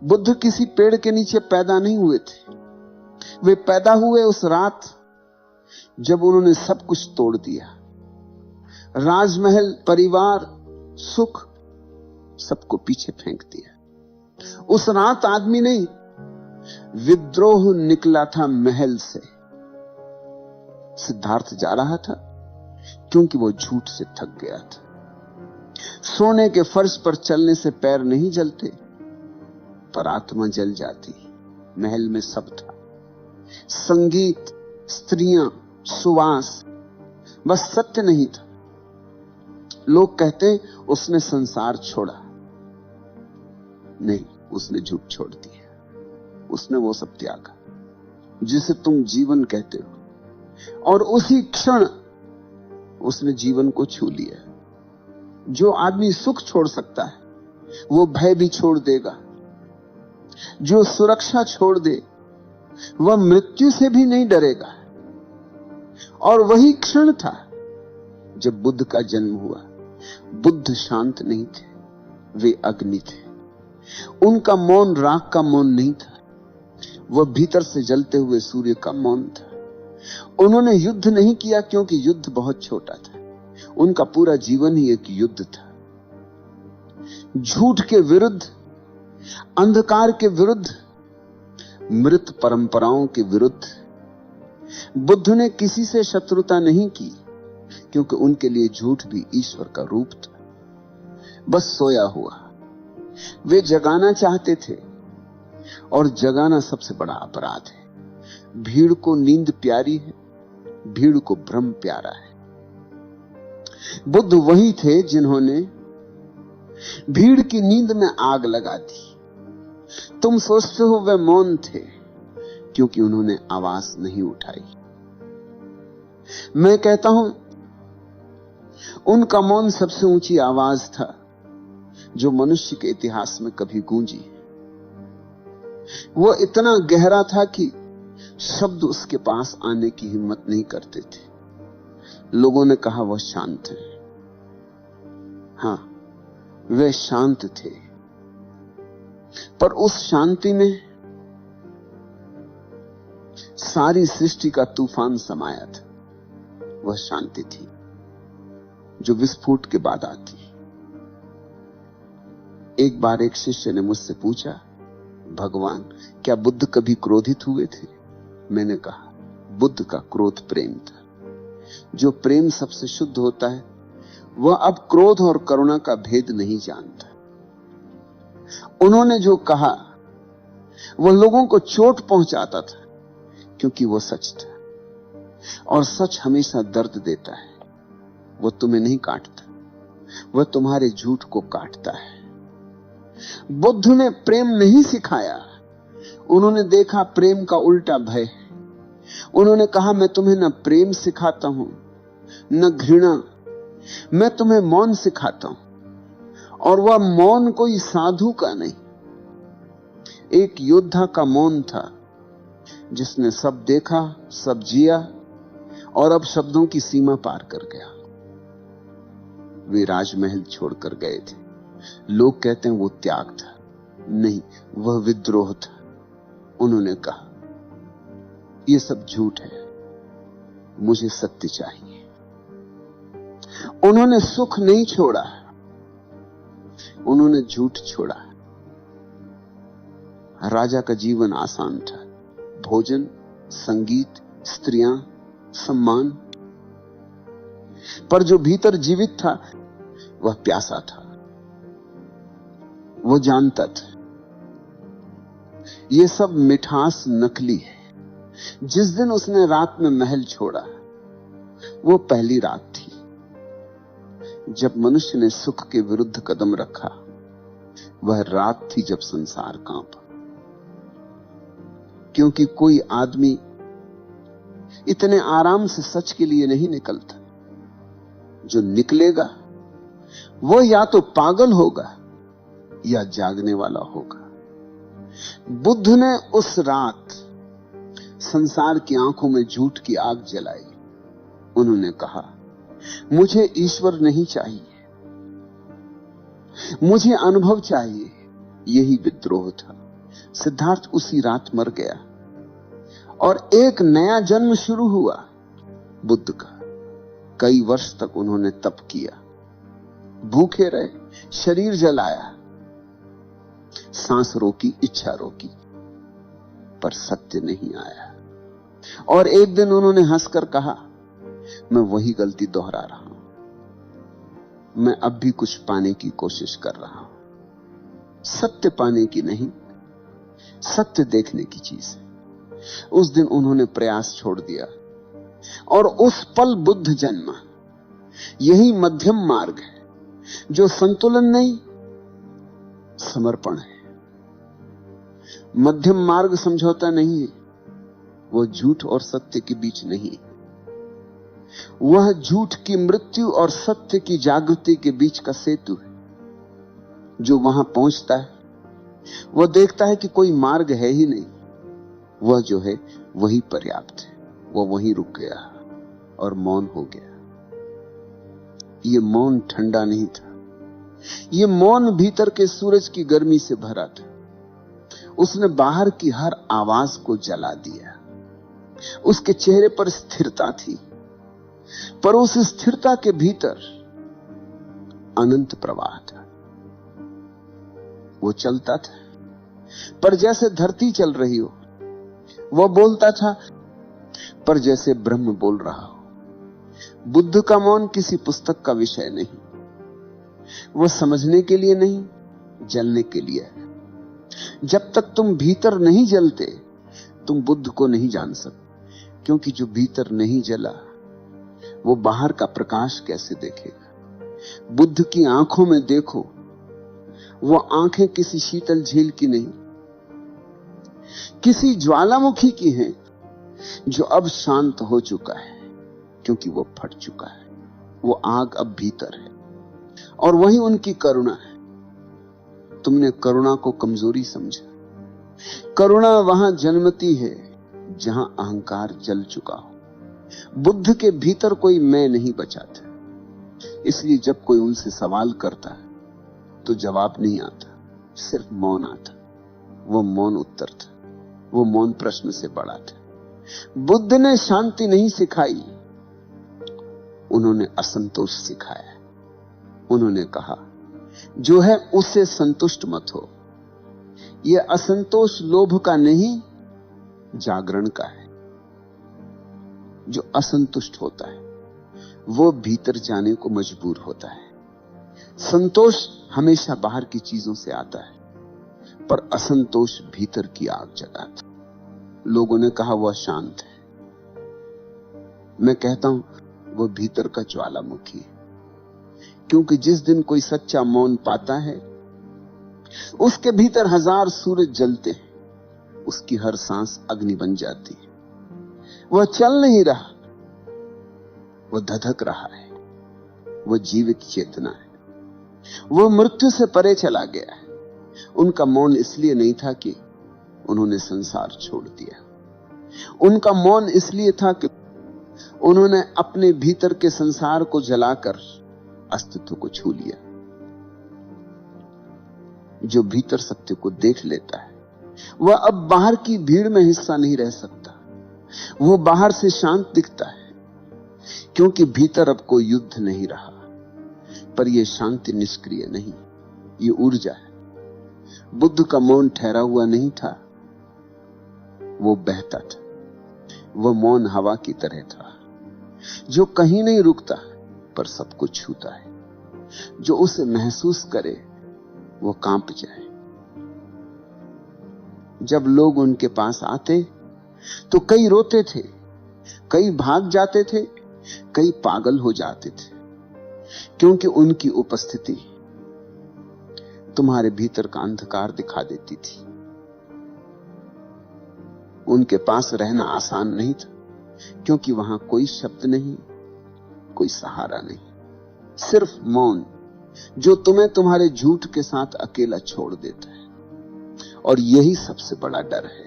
बुद्ध किसी पेड़ के नीचे पैदा नहीं हुए थे। वे पैदा हुए उस रात जब उन्होंने सब कुछ तोड़ दिया। राजमहल, परिवार, सुख, सबको पीछे फेंक दिया। उस रात आदमी नहीं, विद्रोह निकला था महल से। सिद्धार्थ जा रहा था क्योंकि वो झूठ से थक गया था। सोने के फर्श पर चलने से पैर नहीं जलते, पर आत्मा जल जाती। महल में सब था, संगीत, स्त्रियां, सुवास, बस सत्य नहीं था। लोग कहते उसने संसार छोड़ा, नहीं, उसने झूठ छोड़ दिया। उसने वो सब त्यागा जिसे तुम जीवन कहते हो, और उसी क्षण उसने जीवन को छू लिया। जो आदमी सुख छोड़ सकता है वो भय भी छोड़ देगा। जो सुरक्षा छोड़ दे वह मृत्यु से भी नहीं डरेगा। और वही क्षण था जब बुद्ध का जन्म हुआ। बुद्ध शांत नहीं थे, वे अग्नि थे। उनका मौन राख का मौन नहीं था, वह भीतर से जलते हुए सूर्य का मौन था। उन्होंने युद्ध नहीं किया क्योंकि युद्ध बहुत छोटा था। उनका पूरा जीवन ही एक युद्ध था। झूठ के विरुद्ध, अंधकार के विरुद्ध, मृत परंपराओं के विरुद्ध। बुद्ध ने किसी से शत्रुता नहीं की क्योंकि उनके लिए झूठ भी ईश्वर का रूप था, बस सोया हुआ। वे जगाना चाहते थे, और जगाना सबसे बड़ा अपराध है। भीड़ को नींद प्यारी है, भीड़ को भ्रम प्यारा है। बुद्ध वही थे जिन्होंने भीड़ की नींद में आग लगा दी। तुम सोचते हो वे मौन थे क्योंकि उन्होंने आवाज नहीं उठाई। मैं कहता हूं उनका मौन सबसे ऊंची आवाज था जो मनुष्य के इतिहास में कभी गूंजी। वो इतना गहरा था कि शब्द उसके पास आने की हिम्मत नहीं करते थे। लोगों ने कहा वह शांत है। हां, वे शांत थे, पर उस शांति में सारी सृष्टि का तूफान समाया था। वह शांति थी जो विस्फोट के बाद आती। एक बार एक शिष्य ने मुझसे पूछा, भगवान, क्या बुद्ध कभी क्रोधित हुए थे? मैंने कहा, बुद्ध का क्रोध प्रेम था। जो प्रेम सबसे शुद्ध होता है वह अब क्रोध और करुणा का भेद नहीं जानता। उन्होंने जो कहा वह लोगों को चोट पहुंचाता था क्योंकि वह सच था, और सच हमेशा दर्द देता है। वह तुम्हें नहीं काटता, वह तुम्हारे झूठ को काटता है। बुद्ध ने प्रेम नहीं सिखाया, उन्होंने देखा प्रेम का उल्टा भय। उन्होंने कहा, मैं तुम्हें न प्रेम सिखाता हूं न घृणा, मैं तुम्हें मौन सिखाता हूं। और वह मौन कोई साधु का नहीं, एक योद्धा का मौन था जिसने सब देखा, सब जिया, और अब शब्दों की सीमा पार कर गया। वे राजमहल छोड़कर गए थे। लोग कहते हैं वो त्याग था, नहीं, वह विद्रोह था। उन्होंने कहा, यह सब झूठ है, मुझे सत्य चाहिए। उन्होंने सुख नहीं छोड़ा, उन्होंने झूठ छोड़ा। राजा का जीवन आसान था, भोजन, संगीत, स्त्रियां, सम्मान। पर जो भीतर जीवित था वह प्यासा था। वो जानता था ये सब मिठास नकली है। जिस दिन उसने रात में महल छोड़ा वो पहली रात थी जब मनुष्य ने सुख के विरुद्ध कदम रखा। वह रात थी जब संसार कांपा, क्योंकि कोई आदमी इतने आराम से सच के लिए नहीं निकलता। जो निकलेगा वो या तो पागल होगा या जागने वाला होगा। बुद्ध ने उस रात संसार की आंखों में झूठ की आग जलाई। उन्होंने कहा, मुझे ईश्वर नहीं चाहिए, मुझे अनुभव चाहिए। यही विद्रोह था। सिद्धार्थ उसी रात मर गया और एक नया जन्म शुरू हुआ बुद्ध का। कई वर्ष तक उन्होंने तप किया, भूखे रहे, शरीर जलाया, सांस रोकी, इच्छा रोकी, पर सत्य नहीं आया। और एक दिन उन्होंने हंसकर कहा, मैं वही गलती दोहरा रहा हूं, मैं अब भी कुछ पाने की कोशिश कर रहा हूं। सत्य पाने की नहीं, सत्य देखने की चीज है। उस दिन उन्होंने प्रयास छोड़ दिया और उस पल बुद्ध जन्मा। यही मध्यम मार्ग है, जो संतुलन नहीं, समर्पण है। मध्यम मार्ग समझौता नहीं है, वो झूठ और सत्य के बीच नहीं है। वह झूठ की मृत्यु और सत्य की जागृति के बीच का सेतु है। जो वहां पहुंचता है वह देखता है कि कोई मार्ग है ही नहीं, वह जो है वही पर्याप्त है। वह वहीं रुक गया और मौन हो गया। ये मौन ठंडा नहीं था, ये मौन भीतर के सूरज की गर्मी से भरा था। उसने बाहर की हर आवाज को जला दिया। उसके चेहरे पर स्थिरता थी, पर उस स्थिरता के भीतर अनंत प्रवाह था। वो चलता था, पर जैसे धरती चल रही हो। वह बोलता था, पर जैसे ब्रह्म बोल रहा हो। बुद्ध का मौन किसी पुस्तक का विषय नहीं, वह समझने के लिए नहीं, जलने के लिए है। जब तक तुम भीतर नहीं जलते, तुम बुद्ध को नहीं जान सकते, क्योंकि जो भीतर नहीं जला वो बाहर का प्रकाश कैसे देखेगा। बुद्ध की आंखों में देखो, वो आंखें किसी शीतल झील की नहीं, किसी ज्वालामुखी की हैं, जो अब शांत हो चुका है, क्योंकि वो फट चुका है। वो आग अब भीतर है और वही उनकी करुणा है। तुमने करुणा को कमजोरी समझा। करुणा वहां जन्मती है जहां अहंकार जल चुका हो। बुद्ध के भीतर कोई मैं नहीं बचा था, इसलिए जब कोई उनसे सवाल करता है तो जवाब नहीं आता, सिर्फ मौन आता। वो मौन उत्तर था, वो मौन प्रश्न से बड़ा था। बुद्ध ने शांति नहीं सिखाई, उन्होंने असंतोष सिखाया। उन्होंने कहा, जो है उससे संतुष्ट मत हो। यह असंतोष लोभ का नहीं, जागरण का है। जो असंतुष्ट होता है वो भीतर जाने को मजबूर होता है। संतोष हमेशा बाहर की चीजों से आता है, पर असंतोष भीतर की आग जगाता। लोगों ने कहा वह शांत है, मैं कहता हूं वो भीतर का ज्वालामुखी है। क्योंकि जिस दिन कोई सच्चा मौन पाता है, उसके भीतर हजार सूरज जलते हैं, उसकी हर सांस अग्नि बन जाती है। वह चल नहीं रहा, वह धधक रहा है, वह जीवित चेतना है, वह मृत्यु से परे चला गया है। उनका मौन इसलिए नहीं था कि उन्होंने संसार छोड़ दिया, उनका मौन इसलिए था कि उन्होंने अपने भीतर के संसार को जलाकर अस्तित्व को छू लिया। जो भीतर सत्य को देख लेता है वह अब बाहर की भीड़ में हिस्सा नहीं रह सकता। वो बाहर से शांत दिखता है, क्योंकि भीतर अब कोई युद्ध नहीं रहा। पर यह शांति निष्क्रिय नहीं, ये ऊर्जा है। बुद्ध का मौन ठहरा हुआ नहीं था, वो बहता था। वह मौन हवा की तरह था, जो कहीं नहीं रुकता पर सबको छूता है। जो उसे महसूस करे वो कांप जाए। जब लोग उनके पास आते तो कई रोते थे, कई भाग जाते थे, कई पागल हो जाते थे, क्योंकि उनकी उपस्थिति तुम्हारे भीतर का अंधकार दिखा देती थी। उनके पास रहना आसान नहीं था, क्योंकि वहां कोई शब्द नहीं, कोई सहारा नहीं, सिर्फ मौन, जो तुम्हें तुम्हारे झूठ के साथ अकेला छोड़ देता है। और यही सबसे बड़ा डर है।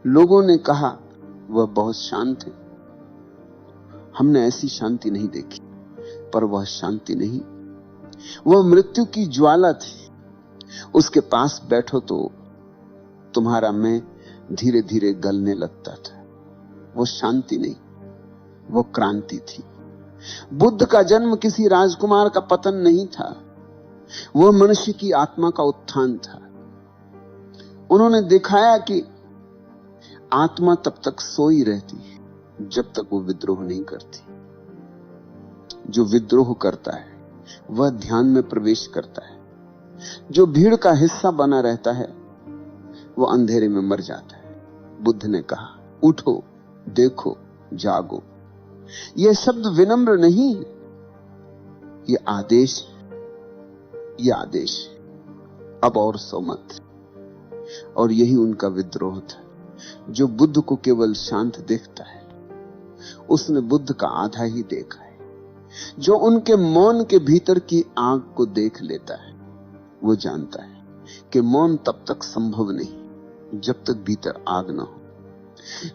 लोगों ने कहा वह बहुत शांत है, हमने ऐसी शांति नहीं देखी। पर वह शांति नहीं, वह मृत्यु की ज्वाला थी। उसके पास बैठो तो तुम्हारा मैं धीरे धीरे गलने लगता था। वो शांति नहीं, वो क्रांति थी। बुद्ध का जन्म किसी राजकुमार का पतन नहीं था, वो मनुष्य की आत्मा का उत्थान था। उन्होंने दिखाया कि आत्मा तब तक सोई रहती है जब तक वो विद्रोह नहीं करती। जो विद्रोह करता है वह ध्यान में प्रवेश करता है। जो भीड़ का हिस्सा बना रहता है वो अंधेरे में मर जाता है। बुद्ध ने कहा, उठो, देखो, जागो। यह शब्द विनम्र नहीं है, यह आदेश है, यह आदेश है। अब और सो मत। और यही उनका विद्रोह था। जो बुद्ध को केवल शांत देखता है उसने बुद्ध का आधा ही देखा है। जो उनके मौन के भीतर की आग को देख लेता है वो जानता है कि मौन तब तक संभव नहीं जब तक भीतर आग ना हो।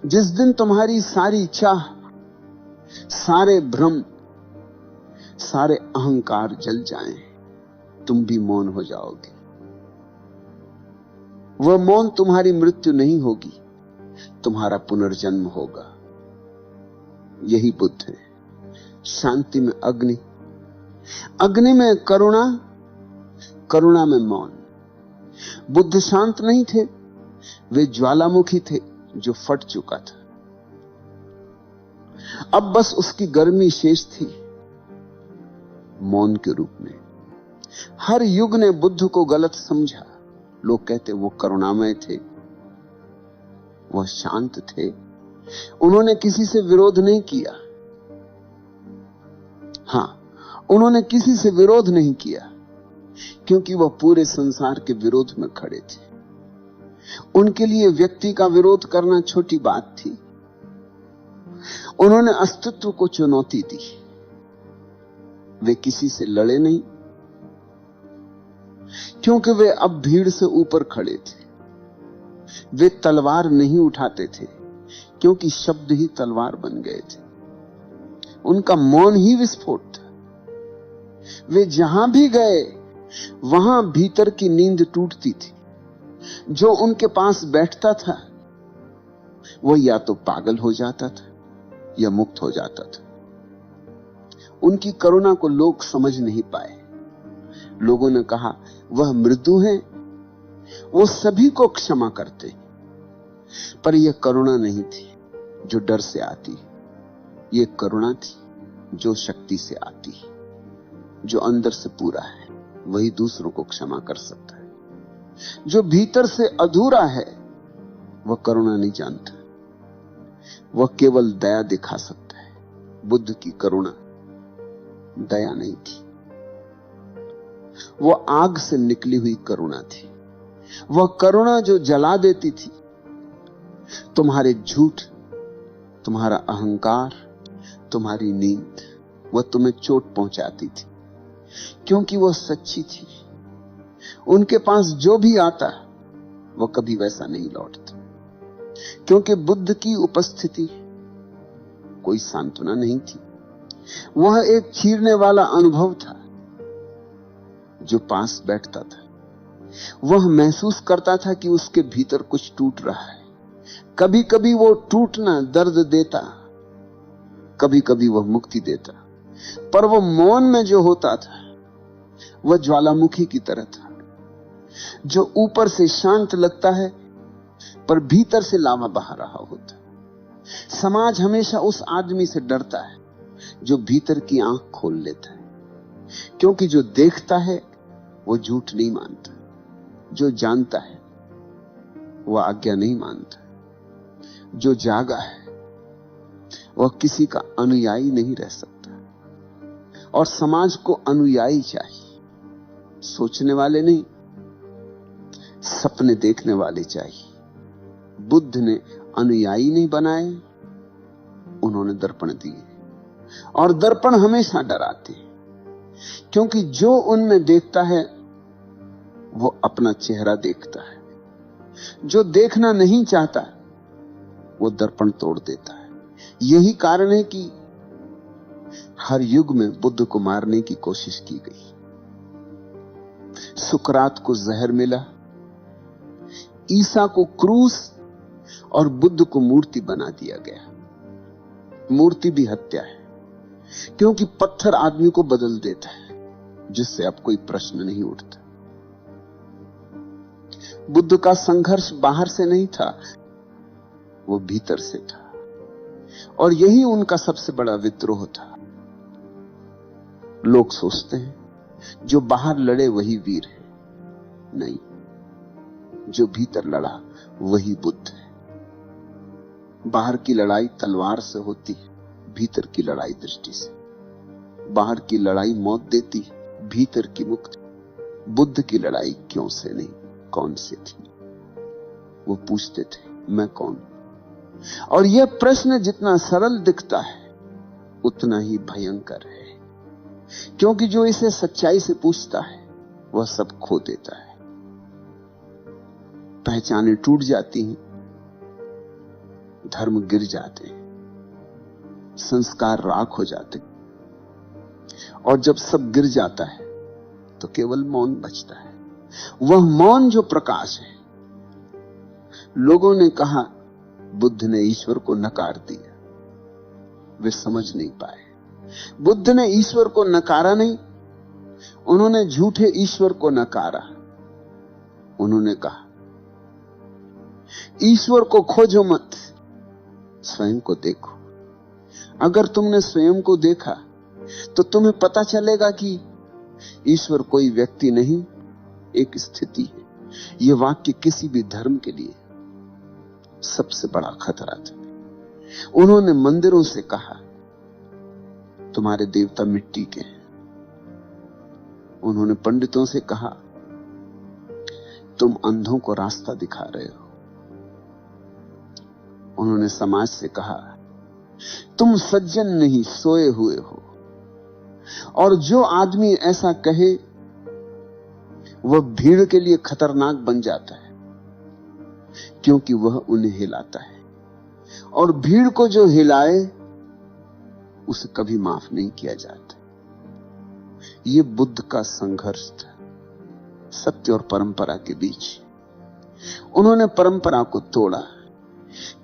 जिस दिन तुम्हारी सारी चाह, सारे भ्रम, सारे अहंकार जल जाएं, तुम भी मौन हो जाओगे। वह मौन तुम्हारी मृत्यु नहीं होगी, तुम्हारा पुनर्जन्म होगा। यही बुद्ध है। शांति में अग्नि, अग्नि में करुणा, करुणा में मौन। बुद्ध शांत नहीं थे, वे ज्वालामुखी थे जो फट चुका था। अब बस उसकी गर्मी शेष थी मौन के रूप में। हर युग ने बुद्ध को गलत समझा। लोग कहते वो करुणामय थे, वह शांत थे, उन्होंने किसी से विरोध नहीं किया। हां, उन्होंने किसी से विरोध नहीं किया क्योंकि वह पूरे संसार के विरोध में खड़े थे। उनके लिए व्यक्ति का विरोध करना छोटी बात थी। उन्होंने अस्तित्व को चुनौती दी। वे किसी से लड़े नहीं क्योंकि वे अब भीड़ से ऊपर खड़े थे। वे तलवार नहीं उठाते थे क्योंकि शब्द ही तलवार बन गए थे। उनका मौन ही विस्फोट था। वे जहां भी गए वहां भीतर की नींद टूटती थी। जो उनके पास बैठता था वह या तो पागल हो जाता था या मुक्त हो जाता था। उनकी करुणा को लोग समझ नहीं पाए। लोगों ने कहा वह मृदु है, वो सभी को क्षमा करते। पर यह करुणा नहीं थी जो डर से आती, यह करुणा थी जो शक्ति से आती। जो अंदर से पूरा है वही दूसरों को क्षमा कर सकता है। जो भीतर से अधूरा है वह करुणा नहीं जानता, वह केवल दया दिखा सकता है। बुद्ध की करुणा दया नहीं थी, वह आग से निकली हुई करुणा थी। वह करुणा जो जला देती थी। तुम्हारे झूठ, तुम्हारा अहंकार, तुम्हारी नींद, वह तुम्हें चोट पहुंचाती थी क्योंकि वह सच्ची थी। उनके पास जो भी आता वह कभी वैसा नहीं लौटता क्योंकि बुद्ध की उपस्थिति कोई सांत्वना नहीं थी। वह एक चीरने वाला अनुभव था। जो पास बैठता था वह महसूस करता था कि उसके भीतर कुछ टूट रहा है। कभी कभी वो टूटना दर्द देता, कभी कभी वह मुक्ति देता। पर वो मौन में जो होता था वह ज्वालामुखी की तरह था जो ऊपर से शांत लगता है पर भीतर से लावा बहा रहा होता। समाज हमेशा उस आदमी से डरता है जो भीतर की आंख खोल लेता है, क्योंकि जो देखता है वो झूठ नहीं मानता, जो जानता है वह आज्ञा नहीं मानता, जो जागा है वह किसी का अनुयायी नहीं रह सकता। और समाज को अनुयायी चाहिए, सोचने वाले नहीं, सपने देखने वाले चाहिए। बुद्ध ने अनुयायी नहीं बनाए, उन्होंने दर्पण दिए। और दर्पण हमेशा डराते हैं क्योंकि जो उनमें देखता है वो अपना चेहरा देखता है। जो देखना नहीं चाहता वो दर्पण तोड़ देता है। यही कारण है कि हर युग में बुद्ध को मारने की कोशिश की गई। सुकरात को जहर मिला, ईसा को क्रूस और बुद्ध को मूर्ति बना दिया गया। मूर्ति भी हत्या है, क्योंकि पत्थर आदमी को बदल देता है, जिससे अब कोई प्रश्न नहीं उठता। बुद्ध का संघर्ष बाहर से नहीं था, वो भीतर से था, और यही उनका सबसे बड़ा विद्रोह था। लोग सोचते हैं जो बाहर लड़े वही वीर है। नहीं, जो भीतर लड़ा वही बुद्ध है। बाहर की लड़ाई तलवार से होती है, भीतर की लड़ाई दृष्टि से। बाहर की लड़ाई मौत देती है, भीतर की मुक्ति। बुद्ध की लड़ाई क्यों से नहीं, कौन से थी। वो पूछते थे मैं कौन। और यह प्रश्न जितना सरल दिखता है उतना ही भयंकर है, क्योंकि जो इसे सच्चाई से पूछता है वह सब खो देता है। पहचानें टूट जाती हैं, धर्म गिर जाते हैं, संस्कार राख हो जाते हैं, और जब सब गिर जाता है तो केवल मौन बचता है। वह मौन जो प्रकाश है। लोगों ने कहा बुद्ध ने ईश्वर को नकार दिया, वे समझ नहीं पाए। बुद्ध ने ईश्वर को नकारा नहीं, उन्होंने झूठे ईश्वर को नकारा। उन्होंने कहा ईश्वर को खोजो मत, स्वयं को देखो। अगर तुमने स्वयं को देखा तो तुम्हें पता चलेगा कि ईश्वर कोई व्यक्ति नहीं, एक स्थिति है। यह वाक्य किसी भी धर्म के लिए सबसे बड़ा खतरा था। उन्होंने मंदिरों से कहा तुम्हारे देवता मिट्टी के हैं। उन्होंने पंडितों से कहा तुम अंधों को रास्ता दिखा रहे हो। उन्होंने समाज से कहा तुम सज्जन नहीं, सोए हुए हो। और जो आदमी ऐसा कहे वह भीड़ के लिए खतरनाक बन जाता है, क्योंकि वह उन्हें हिलाता है, और भीड़ को जो हिलाए उसे कभी माफ नहीं किया जाता। यह बुद्ध का संघर्ष था सत्य और परंपरा के बीच। उन्होंने परंपरा को तोड़ा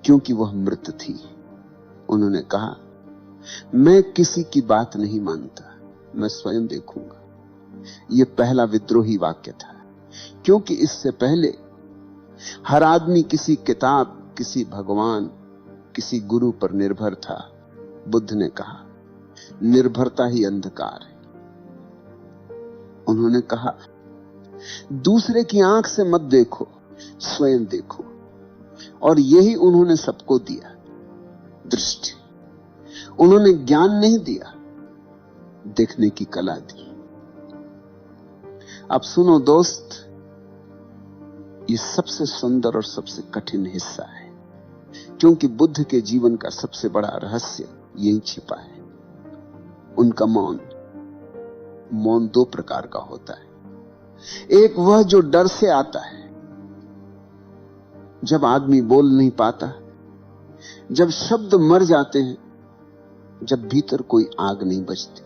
क्योंकि वह मृत थी। उन्होंने कहा मैं किसी की बात नहीं मानता, मैं स्वयं देखूंगा। यह पहला विद्रोही वाक्य था, क्योंकि इससे पहले हर आदमी किसी किताब, किसी भगवान, किसी गुरु पर निर्भर था। बुद्ध ने कहा निर्भरता ही अंधकार है। उन्होंने कहा दूसरे की आंख से मत देखो, स्वयं देखो। और यही उन्होंने सबको दिया, दृष्टि। उन्होंने ज्ञान नहीं दिया, देखने की कला दी। अब सुनो दोस्त, ये सबसे सुंदर और सबसे कठिन हिस्सा है, क्योंकि बुद्ध के जीवन का सबसे बड़ा रहस्य यही छिपा है। उनका मौन। मौन दो प्रकार का होता है। एक वह जो डर से आता है, जब आदमी बोल नहीं पाता, जब शब्द मर जाते हैं, जब भीतर कोई आग नहीं बचती।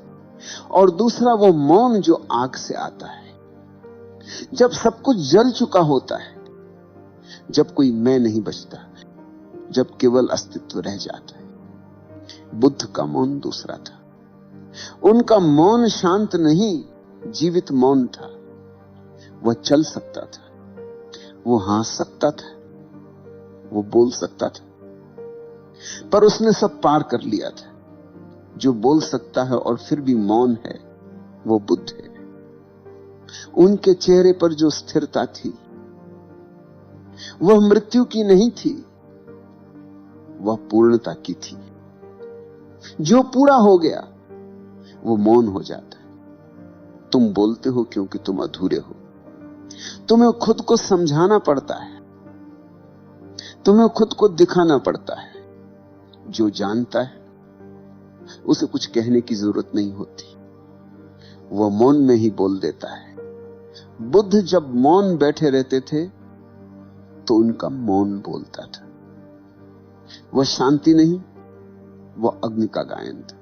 और दूसरा वो मौन जो आग से आता है, जब सब कुछ जल चुका होता है, जब कोई मैं नहीं बचता, जब केवल अस्तित्व रह जाता है। बुद्ध का मौन दूसरा था। उनका मौन शांत नहीं, जीवित मौन था। वह चल सकता था, वो हंस सकता था, वो बोल सकता था, पर उसने सब पार कर लिया था। जो बोल सकता है और फिर भी मौन है, वो बुद्ध है। उनके चेहरे पर जो स्थिरता थी, वह मृत्यु की नहीं थी, वह पूर्णता की थी। जो पूरा हो गया वो मौन हो जाता है। तुम बोलते हो क्योंकि तुम अधूरे हो। तुम्हें खुद को समझाना पड़ता है, तुम्हें खुद को दिखाना पड़ता है। जो जानता है उसे कुछ कहने की जरूरत नहीं होती, वह मौन में ही बोल देता है। बुद्ध जब मौन बैठे रहते थे तो उनका मौन बोलता था। वह शांति नहीं, वह अग्नि का गायन था।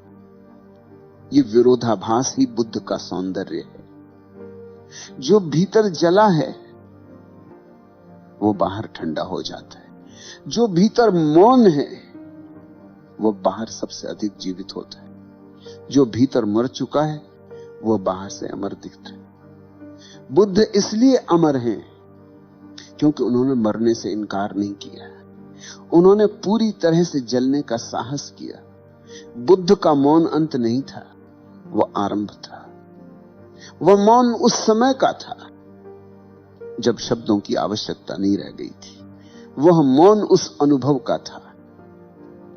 यह विरोधाभास ही बुद्ध का सौंदर्य है। जो भीतर जला है वो बाहर ठंडा हो जाता है। जो भीतर मौन है वो बाहर सबसे अधिक जीवित होता है। जो भीतर मर चुका है वो बाहर से अमर दिखता है। बुद्ध इसलिए अमर हैं क्योंकि उन्होंने मरने से इनकार नहीं किया। उन्होंने पूरी तरह से जलने का साहस किया। बुद्ध का मौन अंत नहीं था, वह आरंभ था। वह मौन उस समय का था जब शब्दों की आवश्यकता नहीं रह गई थी। वह मौन उस अनुभव का था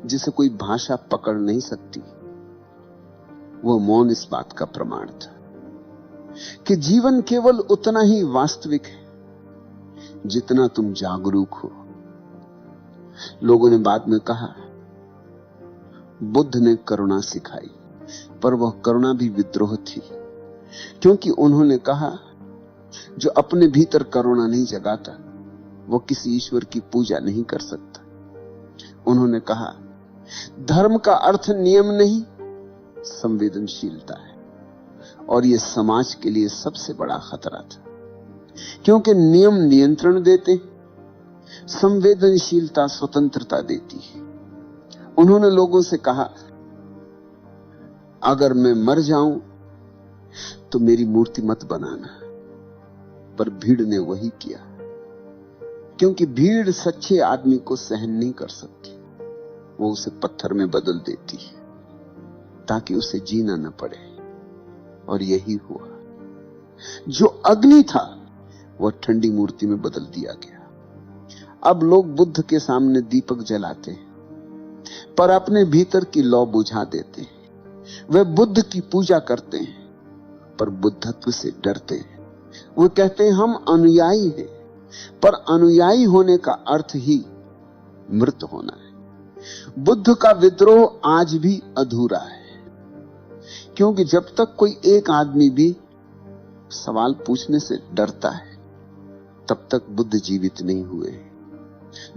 जिसे कोई भाषा पकड़ नहीं सकती। वह मौन इस बात का प्रमाण था कि जीवन केवल उतना ही वास्तविक है जितना तुम जागरूक हो। लोगों ने बाद में कहा बुद्ध ने करुणा सिखाई, पर वह करुणा भी विद्रोह थी, क्योंकि उन्होंने कहा जो अपने भीतर करुणा नहीं जगाता वो किसी ईश्वर की पूजा नहीं कर सकता। उन्होंने कहा धर्म का अर्थ नियम नहीं संवेदनशीलता है, और यह समाज के लिए सबसे बड़ा खतरा था, क्योंकि नियम नियंत्रण देते, संवेदनशीलता स्वतंत्रता देती है। उन्होंने लोगों से कहा अगर मैं मर जाऊं तो मेरी मूर्ति मत बनाना, पर भीड़ ने वही किया, क्योंकि भीड़ सच्चे आदमी को सहन नहीं कर सकती। वो उसे पत्थर में बदल देती है ताकि उसे जीना न पड़े, और यही हुआ। जो अग्नि था वह ठंडी मूर्ति में बदल दिया गया। अब लोग बुद्ध के सामने दीपक जलाते हैं, पर अपने भीतर की लौ बुझा देते हैं। वे बुद्ध की पूजा करते हैं, पर बुद्धत्व से डरते हैं। वो कहते हैं हम अनुयायी हैं, पर अनुयायी होने का अर्थ ही मृत होना है। बुद्ध का विद्रोह आज भी अधूरा है, क्योंकि जब तक कोई एक आदमी भी सवाल पूछने से डरता है तब तक बुद्ध जीवित नहीं हुए।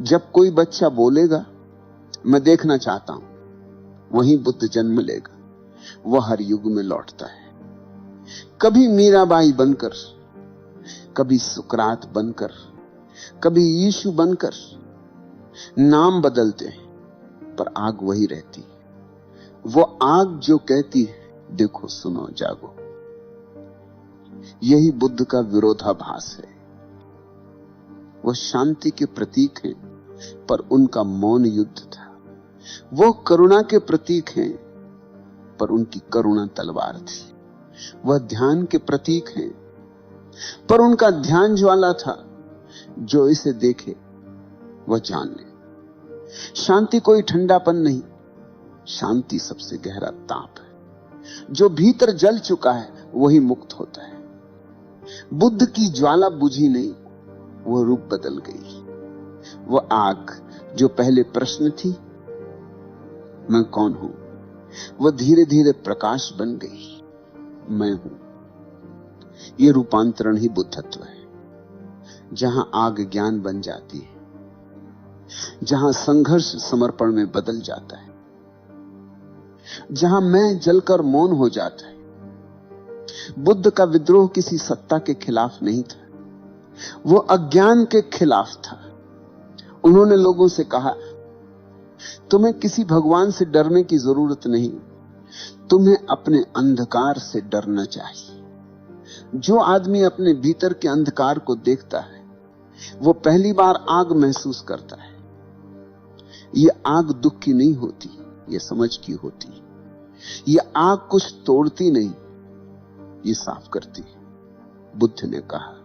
जब कोई बच्चा बोलेगा मैं देखना चाहता हूं, वहीं बुद्ध जन्म लेगा। वह हर युग में लौटता है, कभी मीराबाई बनकर, कभी सुकरात बनकर, कभी यीशु बनकर। नाम बदलते हैं पर आग वही रहती है। वो आग जो कहती है देखो सुनो जागो। यही बुद्ध का विरोधाभास है। वह शांति के प्रतीक हैं, पर उनका मौन युद्ध था। वो करुणा के प्रतीक हैं, पर उनकी करुणा तलवार थी। वह ध्यान के प्रतीक हैं, पर उनका ध्यान ज्वाला था। जो इसे देखे वह जान ले। शांति कोई ठंडापन नहीं, शांति सबसे गहरा ताप है। जो भीतर जल चुका है वही मुक्त होता है। बुद्ध की ज्वाला बुझी नहीं, वो रूप बदल गई। वो आग जो पहले प्रश्न थी मैं कौन हूं, वह धीरे धीरे प्रकाश बन गई, मैं हूं। ये रूपांतरण ही बुद्धत्व है, जहां आग ज्ञान बन जाती है, जहां संघर्ष समर्पण में बदल जाता है, जहां मैं जलकर मौन हो जाता है। बुद्ध का विद्रोह किसी सत्ता के खिलाफ नहीं था, वो अज्ञान के खिलाफ था। उन्होंने लोगों से कहा तुम्हें किसी भगवान से डरने की जरूरत नहीं, तुम्हें अपने अंधकार से डरना चाहिए। जो आदमी अपने भीतर के अंधकार को देखता है वो पहली बार आग महसूस करता है। ये आग दुख की नहीं होती, ये समझ की होती। ये आग कुछ तोड़ती नहीं, ये साफ करती है। बुद्ध ने कहा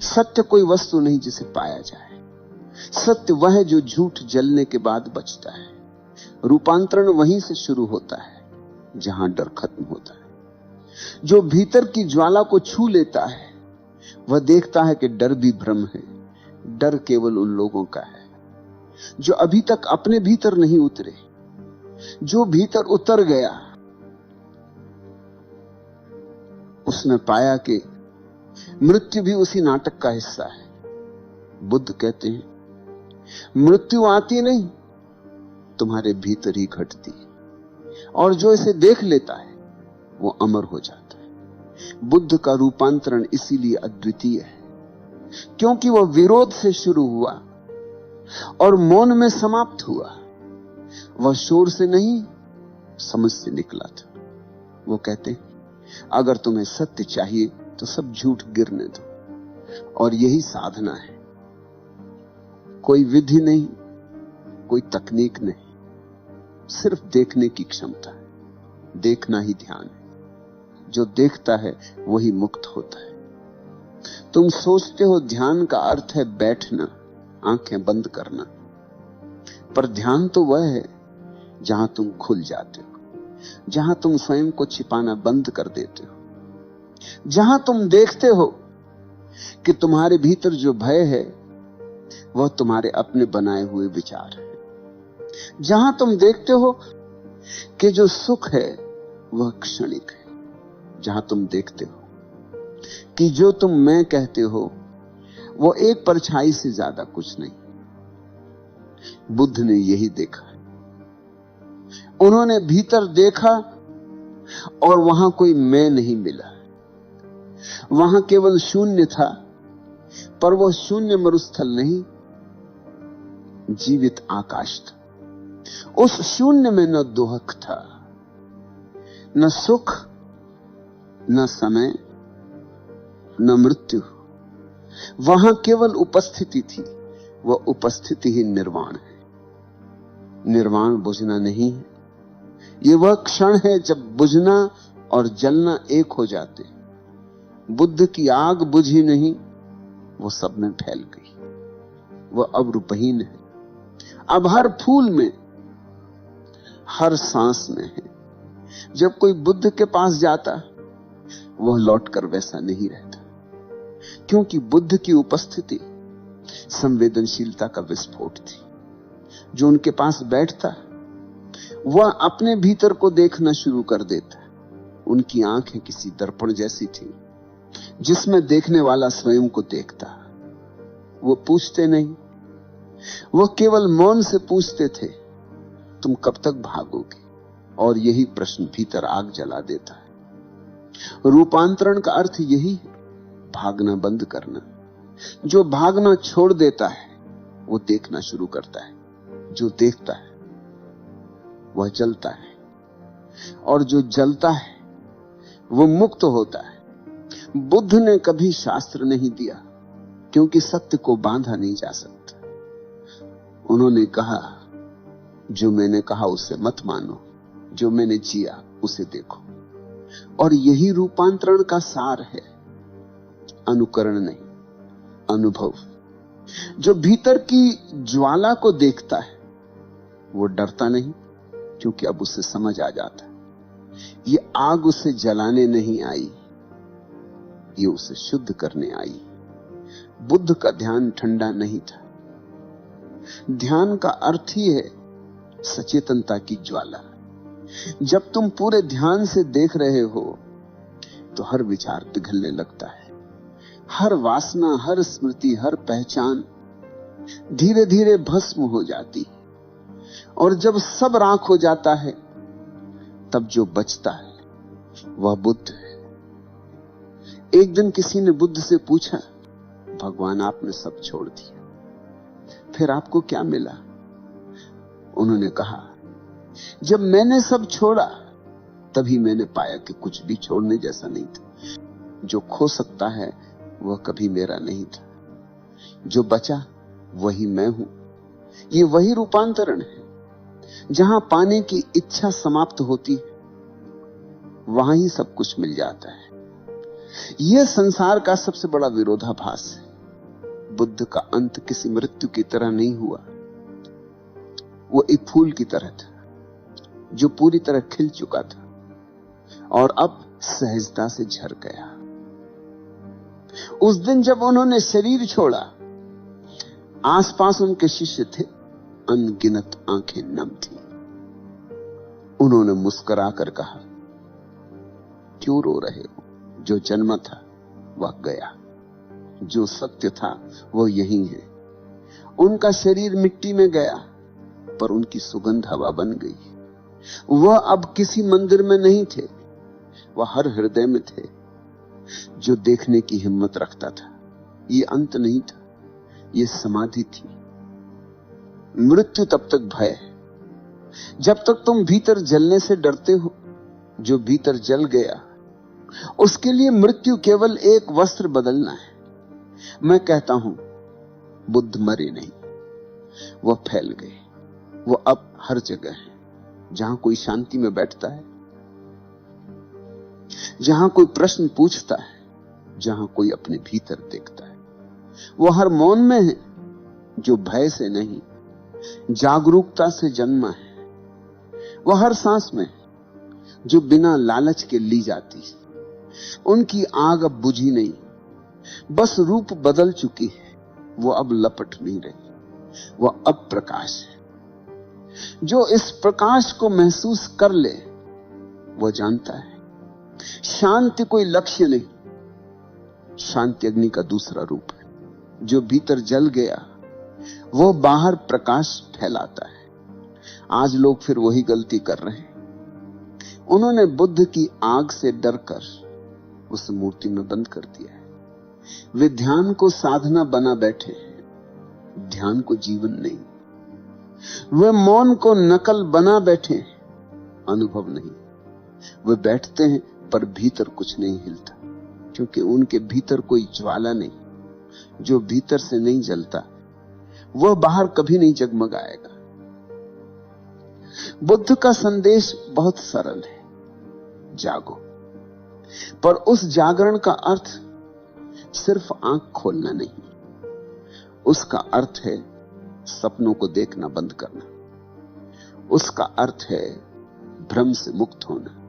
सत्य कोई वस्तु नहीं जिसे पाया जाए, सत्य वह है जो झूठ जलने के बाद बचता है। रूपांतरण वहीं से शुरू होता है जहां डर खत्म होता है। जो भीतर की ज्वाला को छू लेता है वह देखता है कि डर भी भ्रम है। डर केवल उन लोगों का है जो अभी तक अपने भीतर नहीं उतरे। जो भीतर उतर गया उसने पाया कि मृत्यु भी उसी नाटक का हिस्सा है। बुद्ध कहते हैं मृत्यु आती नहीं, तुम्हारे भीतर ही घटती है, और जो इसे देख लेता है वो अमर हो जाता है। बुद्ध का रूपांतरण इसीलिए अद्वितीय है, क्योंकि वह विरोध से शुरू हुआ और मौन में समाप्त हुआ। वह शोर से नहीं, समझ से निकला था। वो कहते, अगर तुम्हें सत्य चाहिए तो सब झूठ गिरने दो, और यही साधना है। कोई विधि नहीं, कोई तकनीक नहीं, सिर्फ देखने की क्षमता है। देखना ही ध्यान है। जो देखता है वही मुक्त होता है। तुम सोचते हो ध्यान का अर्थ है बैठना, आंखें बंद करना, पर ध्यान तो वह है जहां तुम खुल जाते हो, जहां तुम स्वयं को छिपाना बंद कर देते हो, जहां तुम देखते हो कि तुम्हारे भीतर जो भय है वह तुम्हारे अपने बनाए हुए विचार है, जहां तुम देखते हो कि जो सुख है वह क्षणिक है, जहां तुम देखते हो कि जो तुम मैं कहते हो वो एक परछाई से ज्यादा कुछ नहीं। बुद्ध ने यही देखा। उन्होंने भीतर देखा और वहां कोई मैं नहीं मिला। वहां केवल शून्य था, पर वह शून्य मरुस्थल नहीं, जीवित आकाश था। उस शून्य में न दोहक था, न सुख, न समय, न मृत्यु। वहां केवल उपस्थिति थी। वह उपस्थिति ही निर्वाण है। निर्वाण बुझना नहीं है। यह वह क्षण है जब बुझना और जलना एक हो जाते। बुद्ध की आग बुझी नहीं, वो सब में फैल गई। वह अब रूपहीन है। अब हर फूल में, हर सांस में है। जब कोई बुद्ध के पास जाता, वह लौटकर वैसा नहीं रहता, क्योंकि बुद्ध की उपस्थिति संवेदनशीलता का विस्फोट थी। जो उनके पास बैठता, वह अपने भीतर को देखना शुरू कर देता। उनकी आंखें किसी दर्पण जैसी थी, जिसमें देखने वाला स्वयं को देखता। वो पूछते नहीं, वो केवल मौन से पूछते थे, तुम कब तक भागोगे? और यही प्रश्न भीतर आग जला देता है। रूपांतरण का अर्थ यही है, भागना बंद करना। जो भागना छोड़ देता है वो देखना शुरू करता है। जो देखता है वह जलता है, और जो जलता है वो मुक्त होता है। बुद्ध ने कभी शास्त्र नहीं दिया, क्योंकि सत्य को बांधा नहीं जा सकता। उन्होंने कहा, जो मैंने कहा उसे मत मानो, जो मैंने जिया उसे देखो। और यही रूपांतरण का सार है, अनुकरण नहीं, अनुभव। जो भीतर की ज्वाला को देखता है वो डरता नहीं, क्योंकि अब उसे समझ आ जाता है ये आग उसे जलाने नहीं आई, ये उसे शुद्ध करने आई। बुद्ध का ध्यान ठंडा नहीं था। ध्यान का अर्थ ही है सचेतनता की ज्वाला। जब तुम पूरे ध्यान से देख रहे हो तो हर विचार पिघलने लगता है। हर वासना, हर स्मृति, हर पहचान धीरे धीरे भस्म हो जाती। और जब सब राख हो जाता है, तब जो बचता है वह बुद्ध है। एक दिन किसी ने बुद्ध से पूछा, भगवान आपने सब छोड़ दिया, फिर आपको क्या मिला? उन्होंने कहा, जब मैंने सब छोड़ा तभी मैंने पाया कि कुछ भी छोड़ने जैसा नहीं था। जो खो सकता है वह कभी मेरा नहीं था। जो बचा वही मैं हूं। ये वही रूपांतरण है। जहां पाने की इच्छा समाप्त होती है, वहां ही सब कुछ मिल जाता है। यह संसार का सबसे बड़ा विरोधाभास है। बुद्ध का अंत किसी मृत्यु की तरह नहीं हुआ। वो एक फूल की तरह था, जो पूरी तरह खिल चुका था और अब सहजता से झर गया। उस दिन जब उन्होंने शरीर छोड़ा, आसपास उनके शिष्य थे, अनगिनत आंखें नम थी। उन्होंने मुस्कुराकर कहा, क्यों रो रहे हो? जो जन्मा था वह गया, जो सत्य था वो यही है। उनका शरीर मिट्टी में गया, पर उनकी सुगंध हवा बन गई। वह अब किसी मंदिर में नहीं थे, वह हर हृदय में थे, जो देखने की हिम्मत रखता था। ये अंत नहीं था, ये समाधि थी। मृत्यु तब तक भय है जब तक तुम भीतर जलने से डरते हो। जो भीतर जल गया उसके लिए मृत्यु केवल एक वस्त्र बदलना है। मैं कहता हूं बुद्ध मरे नहीं, वह फैल गए। वो अब हर जगह है, जहां कोई शांति में बैठता है, जहां कोई प्रश्न पूछता है, जहां कोई अपने भीतर देखता है। वो हर मौन में है जो भय से नहीं, जागरूकता से जन्मा है। वो हर सांस में जो बिना लालच के ली जाती है। उनकी आग अब बुझी नहीं, बस रूप बदल चुकी है। वो अब लपट नहीं रही, वो अब प्रकाश है। जो इस प्रकाश को महसूस कर ले वो जानता है शांति कोई लक्ष्य नहीं, शांति अग्नि का दूसरा रूप है। जो भीतर जल गया वो बाहर प्रकाश फैलाता है। आज लोग फिर वही गलती कर रहे हैं। उन्होंने बुद्ध की आग से डरकर उस मूर्ति में बंद कर दिया है। वे ध्यान को साधना बना बैठे हैं, ध्यान को जीवन नहीं। वे मौन को नकल बना बैठे, अनुभव नहीं। वे बैठते हैं पर भीतर कुछ नहीं हिलता, क्योंकि उनके भीतर कोई ज्वाला नहीं। जो भीतर से नहीं जलता वह बाहर कभी नहीं जगमगाएगा। बुद्ध का संदेश बहुत सरल है, जागो। पर उस जागरण का अर्थ सिर्फ आंख खोलना नहीं, उसका अर्थ है सपनों को देखना बंद करना। उसका अर्थ है भ्रम से मुक्त होना।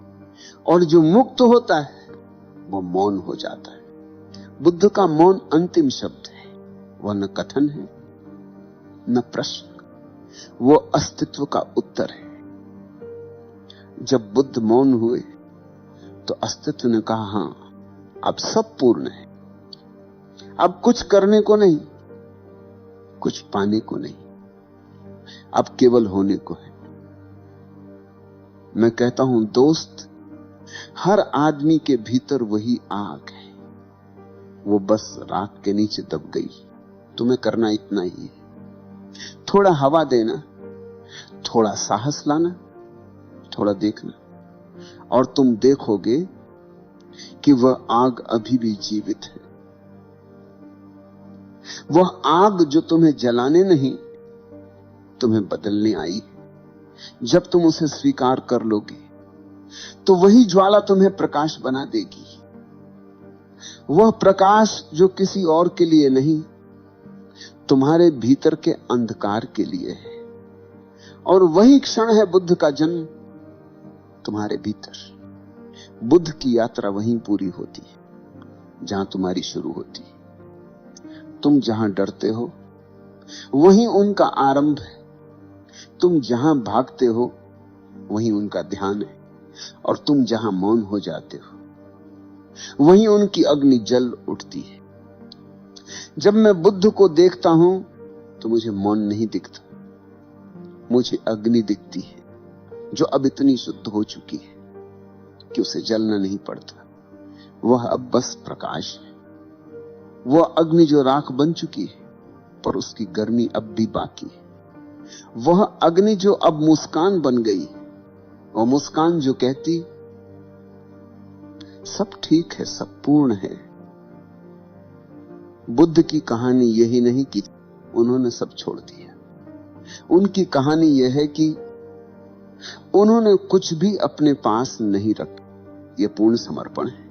और जो मुक्त होता है वो मौन हो जाता है। बुद्ध का मौन अंतिम शब्द है। वह न कथन है न प्रश्न, वो अस्तित्व का उत्तर है। जब बुद्ध मौन हुए तो अस्तित्व ने कहा, हां अब सब पूर्ण है। अब कुछ करने को नहीं, कुछ पाने को नहीं, अब केवल होने को है। मैं कहता हूं दोस्त, हर आदमी के भीतर वही आग है, वो बस राख के नीचे दब गई। तुम्हें करना इतना ही है, थोड़ा हवा देना, थोड़ा साहस लाना, थोड़ा देखना, और तुम देखोगे कि वह आग अभी भी जीवित है। वह आग जो तुम्हें जलाने नहीं, तुम्हें बदलने आई। जब तुम उसे स्वीकार कर लोगे तो वही ज्वाला तुम्हें प्रकाश बना देगी। वह प्रकाश जो किसी और के लिए नहीं, तुम्हारे भीतर के अंधकार के लिए है। और वही क्षण है बुद्ध का जन्म तुम्हारे भीतर। बुद्ध की यात्रा वहीं पूरी होती है जहां तुम्हारी शुरू होती है। तुम जहां डरते हो वहीं उनका आरंभ है। तुम जहां भागते हो वहीं उनका ध्यान है। और तुम जहां मौन हो जाते हो वहीं उनकी अग्नि जल उठती है। जब मैं बुद्ध को देखता हूं तो मुझे मौन नहीं दिखता, मुझे अग्नि दिखती है, जो अब इतनी शुद्ध हो चुकी है कि उसे जलना नहीं पड़ता। वह अब बस प्रकाश है। वह अग्नि जो राख बन चुकी है पर उसकी गर्मी अब भी बाकी है। वह अग्नि जो अब मुस्कान बन गई, और मुस्कान जो कहती सब ठीक है, सब पूर्ण है। बुद्ध की कहानी यही नहीं कि उन्होंने सब छोड़ दिया। उनकी कहानी यह है कि उन्होंने कुछ भी अपने पास नहीं रखा। यह पूर्ण समर्पण है।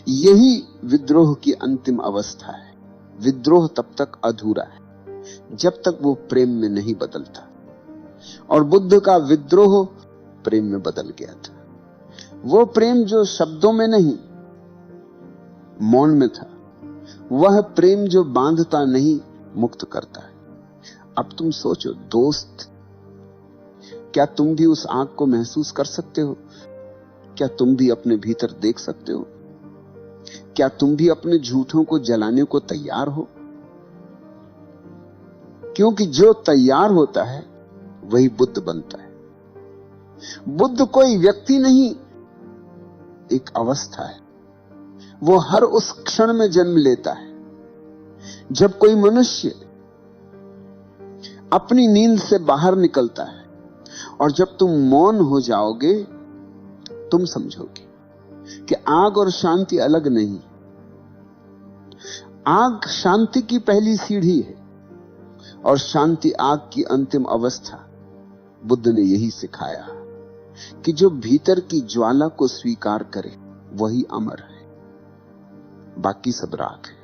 यही विद्रोह की अंतिम अवस्था है। विद्रोह तब तक अधूरा है जब तक वो प्रेम में नहीं बदलता। और बुद्ध का विद्रोह प्रेम में बदल गया था। वो प्रेम जो शब्दों में नहीं, मौन में था। वह प्रेम जो बांधता नहीं, मुक्त करता है। अब तुम सोचो दोस्त, क्या तुम भी उस आग को महसूस कर सकते हो? क्या तुम भी अपने भीतर देख सकते हो? क्या तुम भी अपने झूठों को जलाने को तैयार हो? क्योंकि जो तैयार होता है वही बुद्ध बनता है। बुद्ध कोई व्यक्ति नहीं, एक अवस्था है। वो हर उस क्षण में जन्म लेता है जब कोई मनुष्य अपनी नींद से बाहर निकलता है। और जब तुम मौन हो जाओगे, तुम समझोगे कि आग और शांति अलग नहीं। आग शांति की पहली सीढ़ी है और शांति आग की अंतिम अवस्था। बुद्ध ने यही सिखाया कि जो भीतर की ज्वाला को स्वीकार करे वही अमर है, बाकी सब राख है।